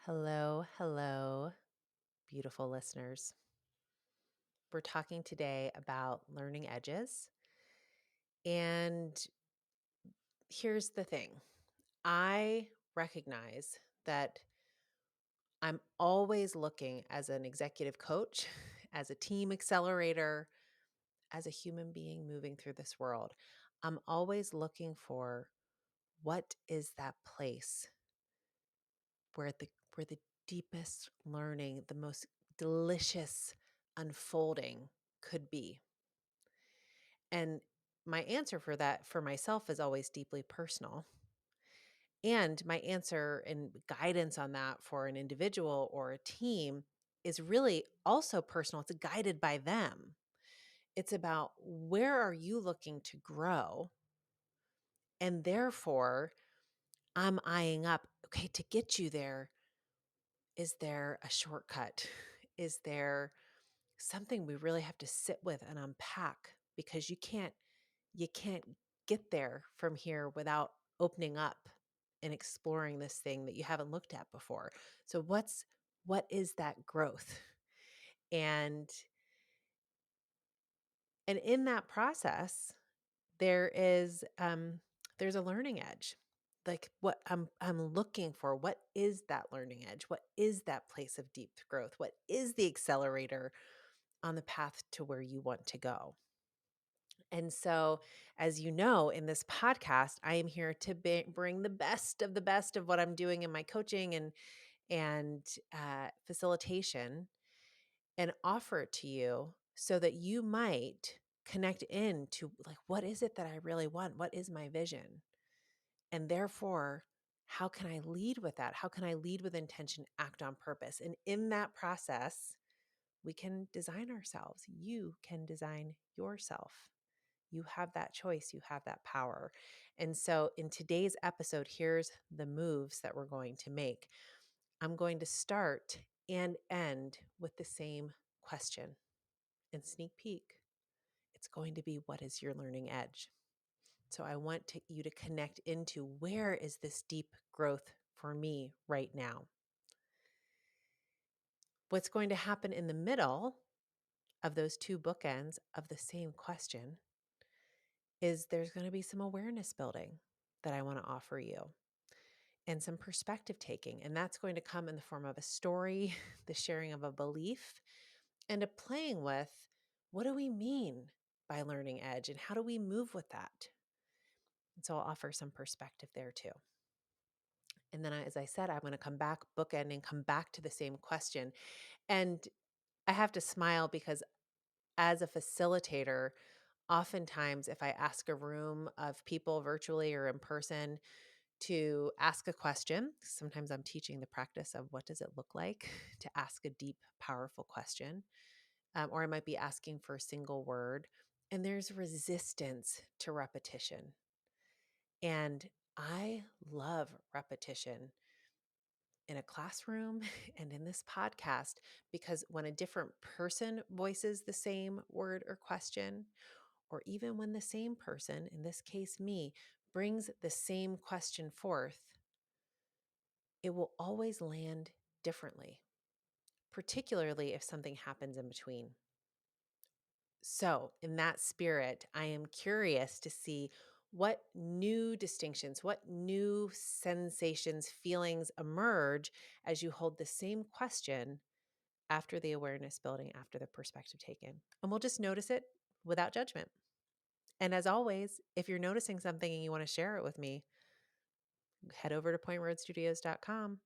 Hello, hello, beautiful listeners. We're talking today about learning edges. And here's the thing, I recognize that I'm always looking as an executive coach, as a team accelerator, as a human being moving through this world. I'm always looking for what is that place where the deepest learning, the most delicious unfolding could be. And my answer for that for myself is always deeply personal. And my answer and guidance on that for an individual or a team is really also personal. It's guided by them. It's about where are you looking to grow? And therefore, I'm eyeing up, okay, to get you there, is there a shortcut? Is there something we really have to sit with and unpack? Because you can't get there from here without opening up and exploring this thing that you haven't looked at before. So what is that growth? And and in that process, there is there's a learning edge. Like what I'm looking for, what is that learning edge? What is that place of deep growth? What is the accelerator on the path to where you want to go? And so, as you know, in this podcast, I am here to bring the best of what I'm doing in my coaching and facilitation, and offer it to you so that you might connect in to like, what is it that I really want? What is my vision? And therefore, how can I lead with that? How can I lead with intention, act on purpose? And in that process, we can design ourselves. You can design yourself. You have that choice, you have that power. And so, in today's episode, here's the moves that we're going to make. I'm going to start and end with the same question. And sneak peek, it's going to be, what is your learning edge? So, I want you to connect into, where is this deep growth for me right now? What's going to happen in the middle of those two bookends of the same question is there's going to be some awareness building that I want to offer you, and some perspective taking. And that's going to come in the form of a story, the sharing of a belief, and a playing with, what do we mean by learning edge and how do we move with that? And so I'll offer some perspective there too. And then, as I said, I'm going to come back, bookend, and come back to the same question. And I have to smile because as a facilitator, oftentimes if I ask a room of people virtually or in person to ask a question, sometimes I'm teaching the practice of what does it look like to ask a deep, powerful question, or I might be asking for a single word, and there's resistance to repetition. And I love repetition in a classroom and in this podcast, because when a different person voices the same word or question, or even when the same person, in this case me, brings the same question forth, it will always land differently, particularly if something happens in between. So, in that spirit, I am curious to see what new distinctions, what new sensations, feelings emerge as you hold the same question after the awareness building, after the perspective taken. And we'll just notice it without judgment. And as always, if you're noticing something and you want to share it with me, head over to pointroadstudios.com.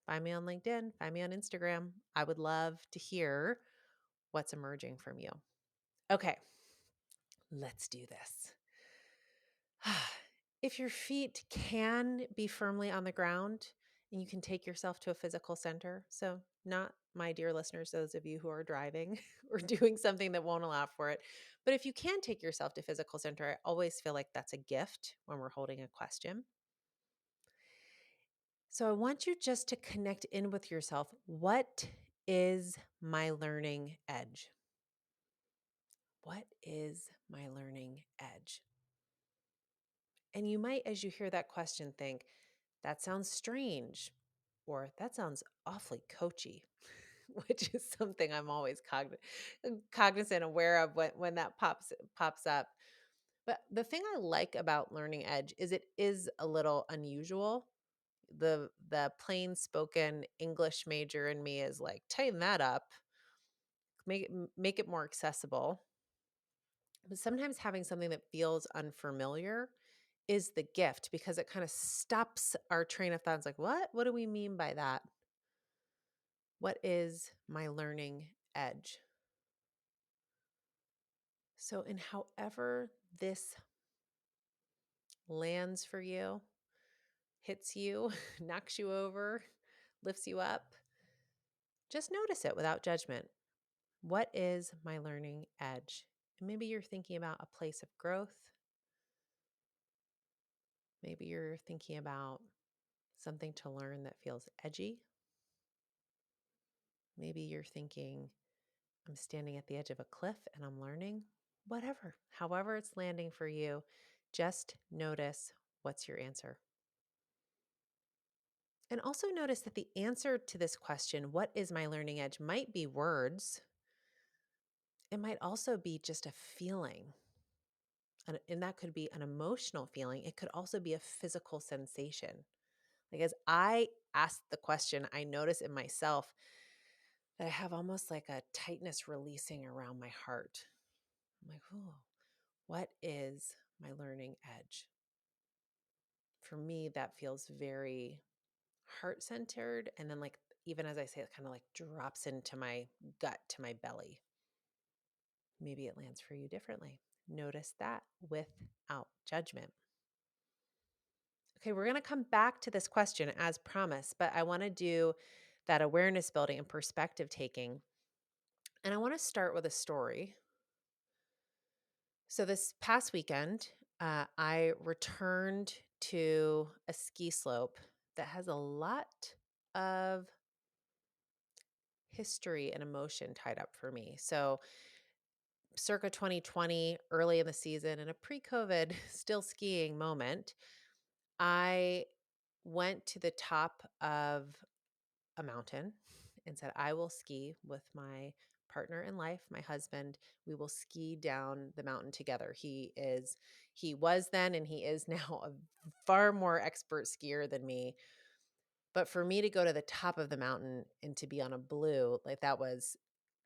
Find me on LinkedIn, find me on Instagram. I would love to hear what's emerging from you. Okay, let's do this. If your feet can be firmly on the ground and you can take yourself to a physical center, so not, my dear listeners, those of you who are driving or doing something that won't allow for it, but if you can take yourself to physical center, I always feel like that's a gift when we're holding a question. So I want you just to connect in with yourself. What is my learning edge? What is my learning edge? And you might, as you hear that question, think, that sounds strange, or that sounds awfully coachy, which is something I'm always cognizant, aware of when that pops up. But the thing I like about learning edge is it is a little unusual. The plain spoken English major in me is like, tighten that up, make it more accessible. But sometimes having something that feels unfamiliar is the gift because it kind of stops our train of thought. It's like, what? What do we mean by that? What is my learning edge? So, in however this lands for you, hits you, knocks you over, lifts you up, just notice it without judgment. What is my learning edge? And maybe you're thinking about a place of growth. Maybe you're thinking about something to learn that feels edgy. Maybe you're thinking, I'm standing at the edge of a cliff and I'm learning. Whatever, however it's landing for you, just notice what's your answer. And also notice that the answer to this question, what is my learning edge, might be words. It might also be just a feeling. And that could be an emotional feeling. It could also be a physical sensation. Like as I ask the question, I notice in myself that I have almost like a tightness releasing around my heart. I'm like, oh, what is my learning edge? For me, that feels very heart centered. And then, like, even as I say, it kind of like drops into my gut, to my belly. Maybe it lands for you differently. Notice that without judgment. Okay, we're going to come back to this question as promised, but I want to do that awareness building and perspective taking. And I want to start with a story. So, this past weekend, I returned to a ski slope that has a lot of history and emotion tied up for me. So, circa 2020, early in the season, in a pre COVID still skiing moment, I went to the top of a mountain and said, I will ski with my partner in life, my husband. We will ski down the mountain together. He was then, and he is now a far more expert skier than me. But for me to go to the top of the mountain and to be on a blue, like that was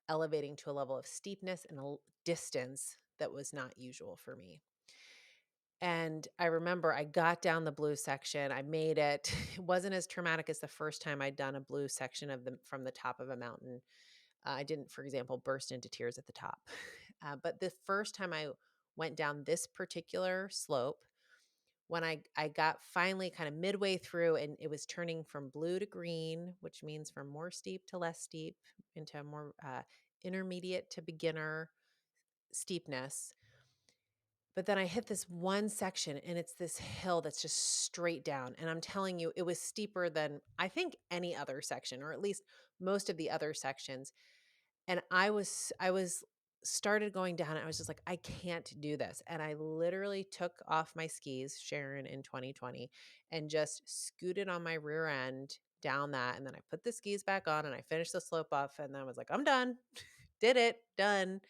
elevating to a level of steepness and a distance that was not usual for me. And I remember I got down the blue section. I made it. It wasn't as traumatic as the first time I'd done a blue section from the top of a mountain. I didn't, for example, burst into tears at the top. But the first time I went down this particular slope, when I got finally kind of midway through and it was turning from blue to green, which means from more steep to less steep into a more intermediate to beginner steepness. But then I hit this one section and it's this hill that's just straight down. And I'm telling you, it was steeper than I think any other section, or at least most of the other sections. And I was started going down and I was just like, I can't do this. And I literally took off my skis, Sharon, in 2020, and just scooted on my rear end down that. And then I put the skis back on and I finished the slope off. And then I was like, I'm done. Did it. Done.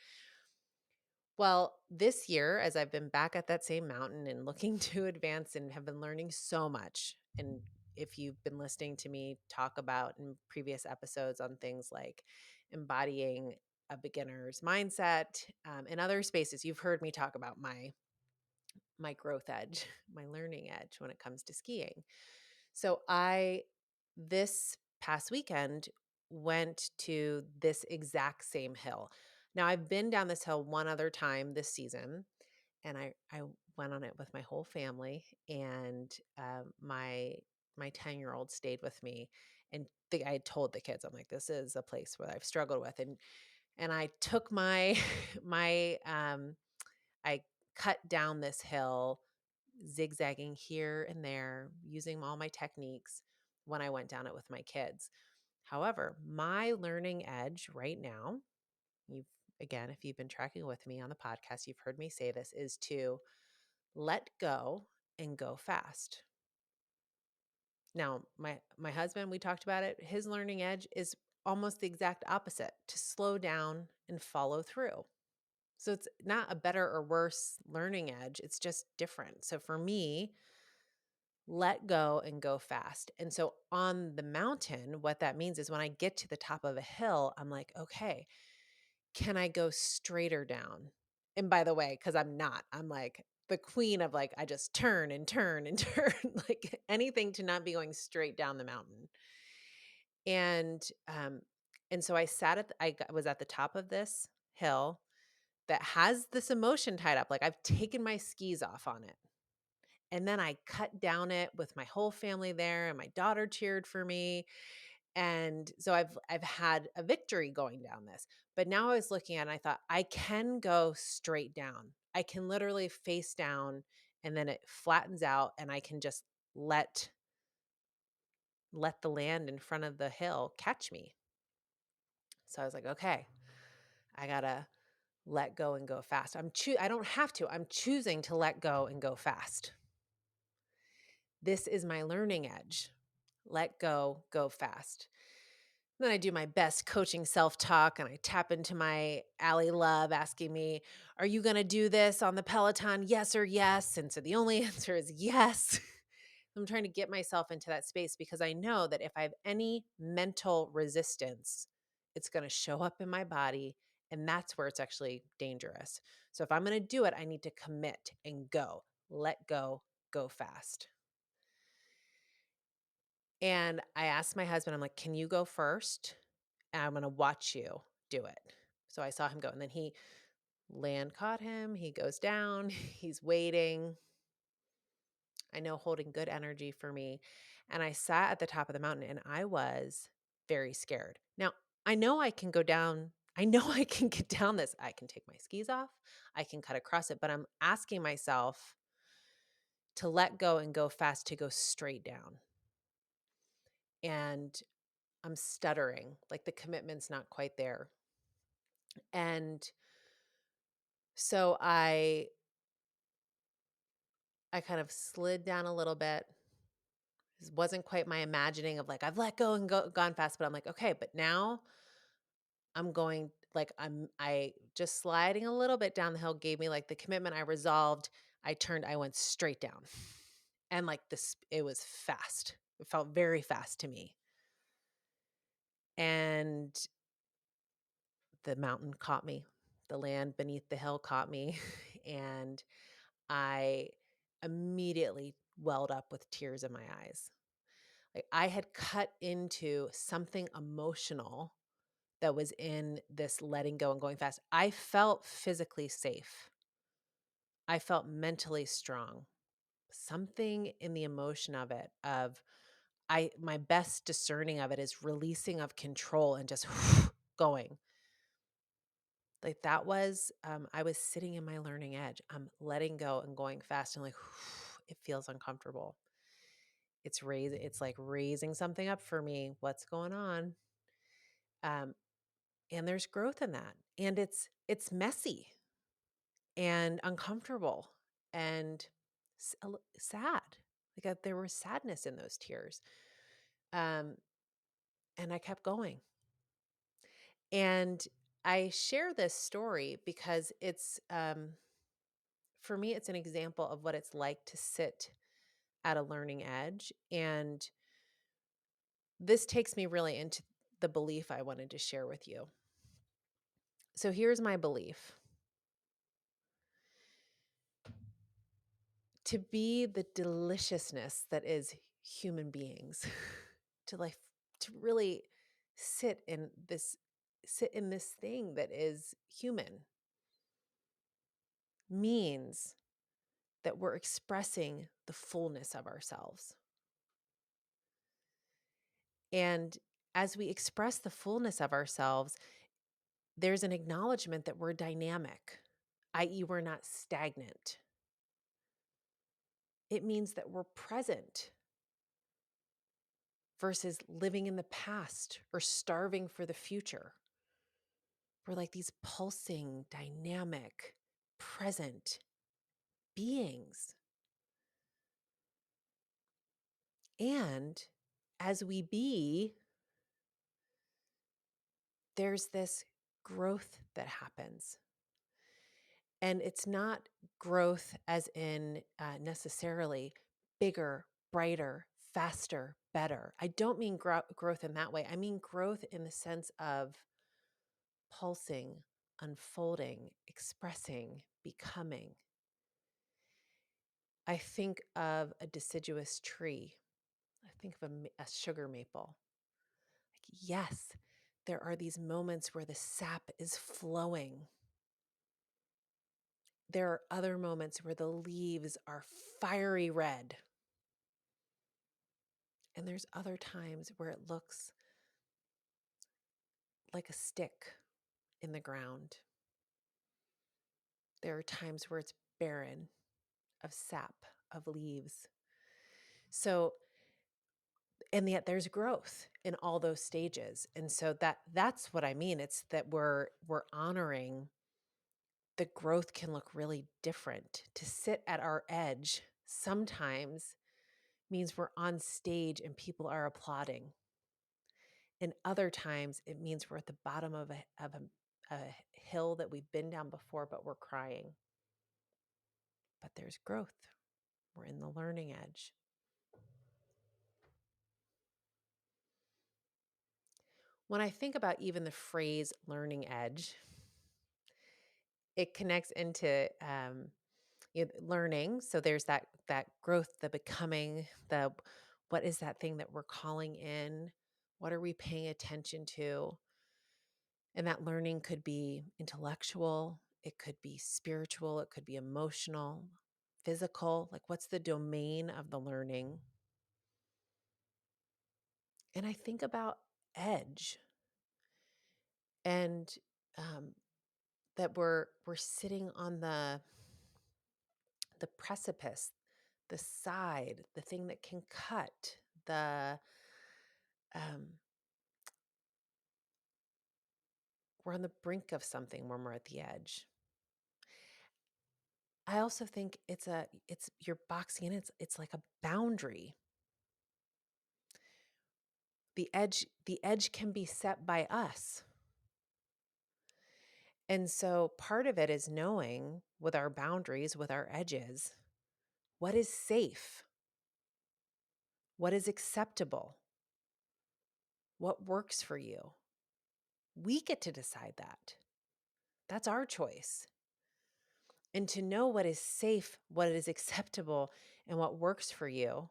Well, this year, as I've been back at that same mountain and looking to advance and have been learning so much, and if you've been listening to me talk about in previous episodes on things like embodying a beginner's mindset, in other spaces, you've heard me talk about my growth edge, my learning edge when it comes to skiing. So this past weekend, went to this exact same hill. Now, I've been down this hill one other time this season, and I went on it with my whole family, and my 10-year-old stayed with me. And I had told the kids, I'm like, this is a place where I've struggled with, and I took my my I cut down this hill, zigzagging here and there, using all my techniques when I went down it with my kids. However, my learning edge right now, you've again, if you've been tracking with me on the podcast, you've heard me say this, is to let go and go fast. Now, my husband, we talked about it, his learning edge is almost the exact opposite, to slow down and follow through. So it's not a better or worse learning edge, it's just different. So for me, let go and go fast. And so on the mountain, what that means is when I get to the top of a hill, I'm like, okay, can I go straighter down? And by the way, because I'm not, I'm like the queen of like, I just turn and turn and turn, like anything to not be going straight down the mountain. And so I sat at, was at the top of this hill that has this emotion tied up. Like I've taken my skis off on it. And then I cut down it with my whole family there, and my daughter cheered for me. And so I've had a victory going down this. But now I was looking at it and I thought I can go straight down. I can literally face down and then it flattens out and I can just let the land in front of the hill catch me. So I was like, okay, I got to let go and go fast. I don't have to. I'm choosing to let go and go fast. This is my learning edge. Let go, go fast. Then I do my best coaching self-talk and I tap into my Ally Love asking me, are you going to do this on the Peloton? Yes or yes? And so the only answer is yes. I'm trying to get myself into that space because I know that if I have any mental resistance, it's going to show up in my body. And that's where it's actually dangerous. So if I'm going to do it, I need to commit and go, let go, go fast. And I asked my husband, I'm like, can you go first? And I'm going to watch you do it. So I saw him go. And then land caught him. He goes down. He's waiting. I know holding good energy for me. And I sat at the top of the mountain and I was very scared. Now, I know I can go down. I know I can get down this. I can take my skis off. I can cut across it. But I'm asking myself to let go and go fast, to go straight down. And I'm stuttering, like the commitment's not quite there. And so I kind of slid down a little bit. This wasn't quite my imagining of like I've let go and gone fast, but I'm like, okay, but now I'm going like I just sliding a little bit down the hill gave me like the commitment. I resolved. I turned, I went straight down. And like this, it was fast. It felt very fast to me. And the mountain caught me. The land beneath the hill caught me. And I immediately welled up with tears in my eyes. Like I had cut into something emotional that was in this letting go and going fast. I felt physically safe. I felt mentally strong. Something in the emotion of it, of my best discerning of it is releasing of control and just going. Like that was, I was sitting in my learning edge. I'm letting go and going fast and like, it feels uncomfortable. It's like raising something up for me. What's going on? Um, and there's growth in that. And it's messy and uncomfortable and sad. Like there was sadness in those tears. Um, and I kept going. And I share this story because it's, for me, it's an example of what it's like to sit at a learning edge. And this takes me really into the belief I wanted to share with you. So here's my belief. To be the deliciousness that is human beings, to like to really sit in this thing that is human means that we're expressing the fullness of ourselves. And as we express the fullness of ourselves, there's an acknowledgement that we're dynamic, i.e., we're not stagnant. It means that we're present versus living in the past or starving for the future. We're like these pulsing, dynamic, present beings. And as we be, there's this growth that happens. And it's not growth as in necessarily bigger, brighter, faster, better. I don't mean growth in that way. I mean growth in the sense of pulsing, unfolding, expressing, becoming. I think of a deciduous tree. I think of a sugar maple. Like, yes, there are these moments where the sap is flowing. There are other moments where the leaves are fiery red. And there's other times where it looks like a stick in the ground. There are times where it's barren of sap, of leaves. So, and yet there's growth in all those stages. And so that's what I mean. It's that we're honoring the growth can look really different. To sit at our edge sometimes means we're on stage and people are applauding. And other times it means we're at the bottom of a hill that we've been down before, but we're crying. But there's growth. We're in the learning edge. When I think about even the phrase learning edge, it connects into learning. So there's that growth, the becoming, the what is that thing that we're calling in? What are we paying attention to? And that learning could be intellectual, it could be spiritual, it could be emotional, physical. Like, what's the domain of the learning? And I think about edge and um, that we're sitting on the precipice, the side, the thing that can cut, the um, we're on the brink of something when we're at the edge. I also think it's you're boxing in. It's like a boundary. The edge can be set by us. And so part of it is knowing with our boundaries, with our edges, what is safe, what is acceptable, what works for you. We get to decide that. That's our choice. And to know what is safe, what is acceptable, and what works for you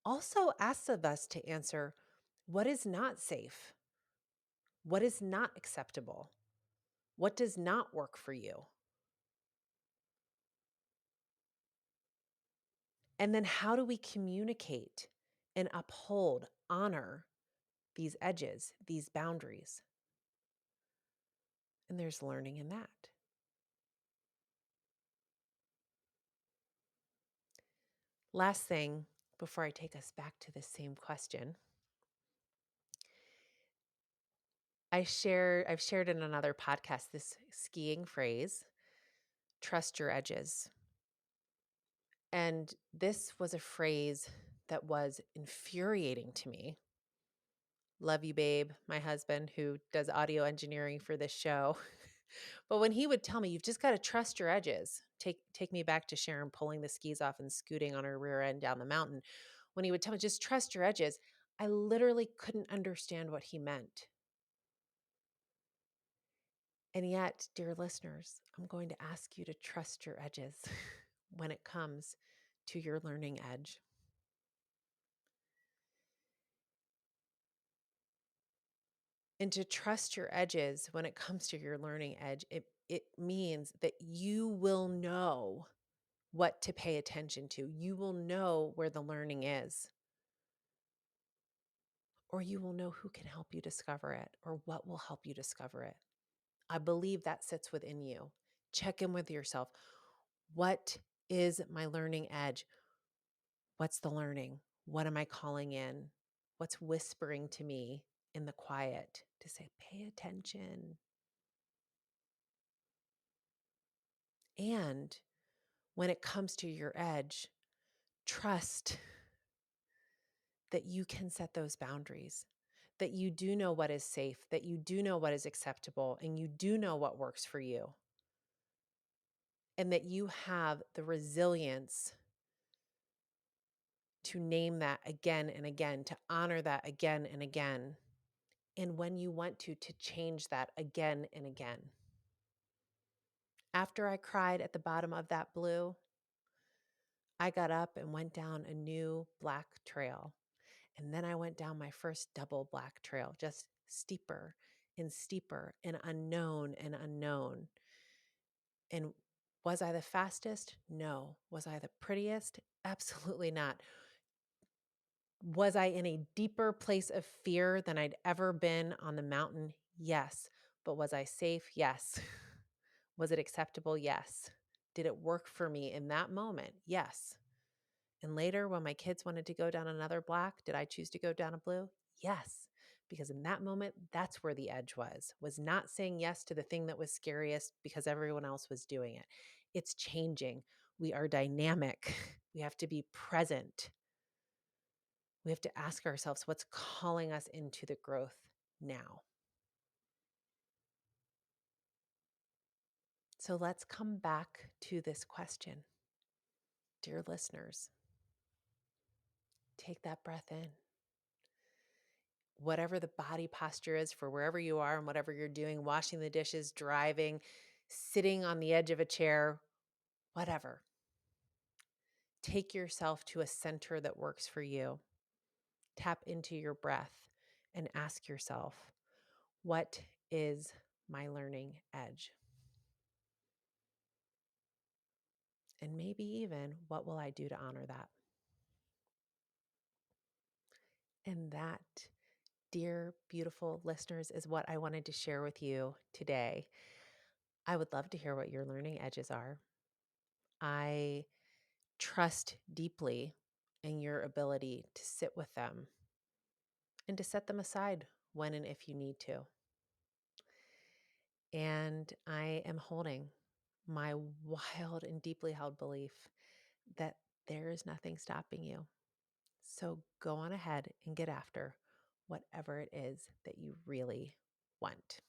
also asks of us to answer what is not safe, what is not acceptable, what does not work for you. And then how do we communicate and uphold, honor these edges, these boundaries? And there's learning in that. Last thing before I take us back to this same question, I've shared in another podcast this skiing phrase, trust your edges. And this was a phrase that was infuriating to me. Love you, babe, my husband who does audio engineering for this show. But when he would tell me, you've just got to trust your edges. Take me back to Sharon pulling the skis off and scooting on her rear end down the mountain. When he would tell me, just trust your edges, I literally couldn't understand what he meant. And yet, dear listeners, I'm going to ask you to trust your edges when it comes to your learning edge. And to trust your edges when it comes to your learning edge, it means that you will know what to pay attention to. You will know where the learning is, or you will know who can help you discover it or what will help you discover it. I believe that sits within you. Check in with yourself. What is my learning edge? What's the learning? What am I calling in? What's whispering to me in the quiet to say, pay attention? And when it comes to your edge, Trust that you can set those boundaries, that you do know what is safe, that you do know what is acceptable, and you do know what works for you, and that you have the resilience to name that again and again, to honor that again and again. And when you want to change that again and again. After I cried at the bottom of that blue, I got up and went down a new black trail. And then I went down my first double black trail, just steeper and unknown and unknown. And was I the fastest? No. Was I the prettiest? Absolutely not. Was I in a deeper place of fear than I'd ever been on the mountain? Yes. But was I safe? Yes. Was it acceptable? Yes. Did it work for me in that moment? Yes. And later, when my kids wanted to go down another black, did I choose to go down a blue? Yes. Because in that moment, that's where the edge was not saying yes to the thing that was scariest because everyone else was doing it. It's changing. We are dynamic. We have to be present. We have to ask ourselves what's calling us into the growth now. So let's come back to this question. Dear listeners, take that breath in. Whatever the body posture is for wherever you are and whatever you're doing, washing the dishes, driving, sitting on the edge of a chair, whatever. Take yourself to a center that works for you. Tap into your breath and ask yourself, what is my learning edge? And maybe even, what will I do to honor that? And that, dear, beautiful listeners, is what I wanted to share with you today. I would love to hear what your learning edges are. I trust deeply in your ability to sit with them and to set them aside when and if you need to. And I am holding my wild and deeply held belief that there is nothing stopping you. So go on ahead and get after whatever it is that you really want.